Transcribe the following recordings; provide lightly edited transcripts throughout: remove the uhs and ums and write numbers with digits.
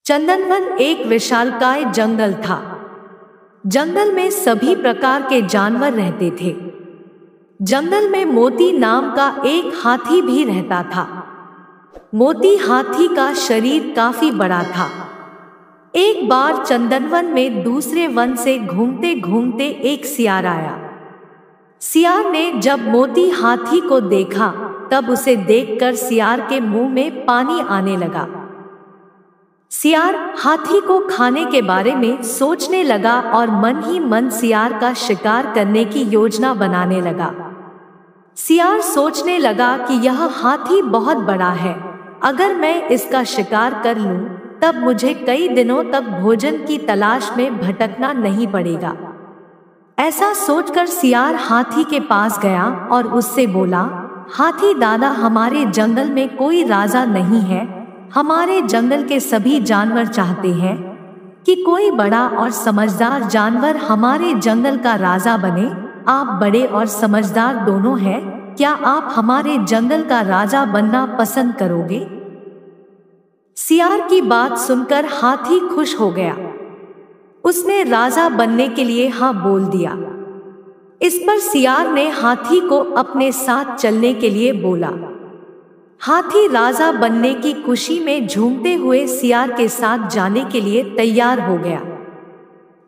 चंदनवन एक विशालकाय जंगल था। जंगल में सभी प्रकार के जानवर रहते थे। जंगल में मोती नाम का एक हाथी भी रहता था। मोती हाथी का शरीर काफी बड़ा था। एक बार चंदनवन में दूसरे वन से घूमते घूमते एक सियार आया। सियार ने जब मोती हाथी को देखा तब उसे देखकर सियार के मुंह में पानी आने लगा। सियार हाथी को खाने के बारे में सोचने लगा और मन ही मन सियार का शिकार करने की योजना बनाने लगा। सियार सोचने लगा कि यह हाथी बहुत बड़ा है, अगर मैं इसका शिकार कर लूं तब मुझे कई दिनों तक भोजन की तलाश में भटकना नहीं पड़ेगा। ऐसा सोचकर सियार हाथी के पास गया और उससे बोला, हाथी दादा, हमारे जंगल में कोई राजा नहीं है। हमारे जंगल के सभी जानवर चाहते हैं कि कोई बड़ा और समझदार जानवर हमारे जंगल का राजा बने। आप बड़े और समझदार दोनों हैं, क्या आप हमारे जंगल का राजा बनना पसंद करोगे? सियार की बात सुनकर हाथी खुश हो गया। उसने राजा बनने के लिए हाँ बोल दिया। इस पर सियार ने हाथी को अपने साथ चलने के लिए बोला। हाथी राजा बनने की खुशी में झूमते हुए सियार के साथ जाने के लिए तैयार हो गया।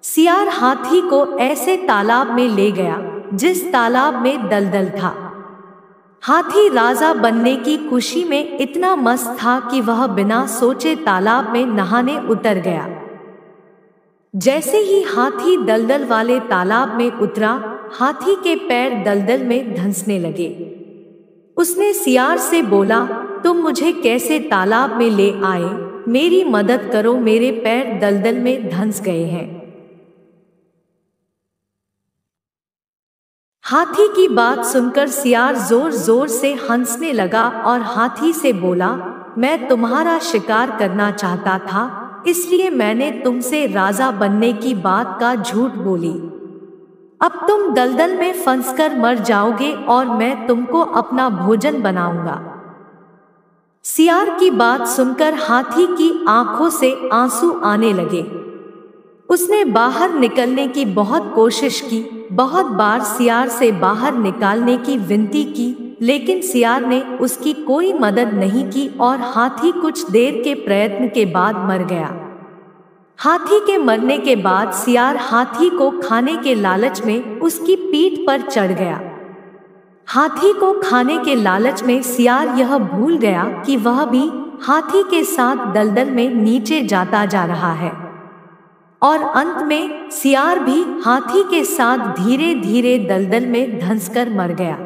सियार हाथी को ऐसे तालाब में ले गया जिस तालाब में दलदल था। हाथी राजा बनने की खुशी में इतना मस्त था कि वह बिना सोचे तालाब में नहाने उतर गया। जैसे ही हाथी दलदल वाले तालाब में उतरा, हाथी के पैर दलदल में धंसने लगे। उसने सियार से बोला, तुम मुझे कैसे तालाब में ले आए? मेरी मदद करो, मेरे पैर दलदल में धंस गए हैं। हाथी की बात सुनकर सियार जोर जोर से हंसने लगा और हाथी से बोला, मैं तुम्हारा शिकार करना चाहता था, इसलिए मैंने तुमसे राजा बनने की बात का झूठ बोली। अब तुम दलदल में फंसकर मर जाओगे और मैं तुमको अपना भोजन बनाऊंगा। सियार की बात सुनकर हाथी की आंखों से आंसू आने लगे। उसने बाहर निकलने की बहुत कोशिश की, बहुत बार सियार से बाहर निकालने की विनती की, लेकिन सियार ने उसकी कोई मदद नहीं की और हाथी कुछ देर के प्रयत्न के बाद मर गया। हाथी के मरने के बाद सियार हाथी को खाने के लालच में उसकी पीठ पर चढ़ गया। हाथी को खाने के लालच में सियार यह भूल गया कि वह भी हाथी के साथ दलदल में नीचे जाता जा रहा है और अंत में सियार भी हाथी के साथ धीरे धीरे दलदल में धंसकर मर गया।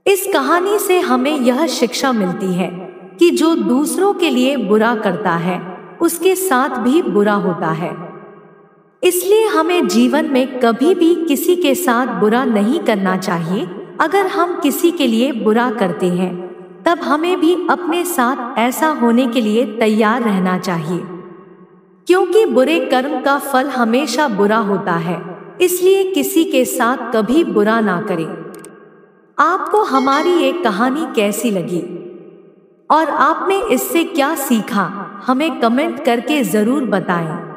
इस कहानी से हमें यह शिक्षा मिलती है कि जो दूसरों के लिए बुरा करता है उसके साथ भी बुरा होता है। इसलिए हमें जीवन में कभी भी किसी के साथ बुरा नहीं करना चाहिए। अगर हम किसी के लिए बुरा करते हैं तब हमें भी अपने साथ ऐसा होने के लिए तैयार रहना चाहिए, क्योंकि बुरे कर्म का फल हमेशा बुरा होता है। इसलिए किसी के साथ कभी बुरा ना करें। आपको हमारी ये कहानी कैसी लगी और आपने इससे क्या सीखा, हमें कमेंट करके जरूर बताएं।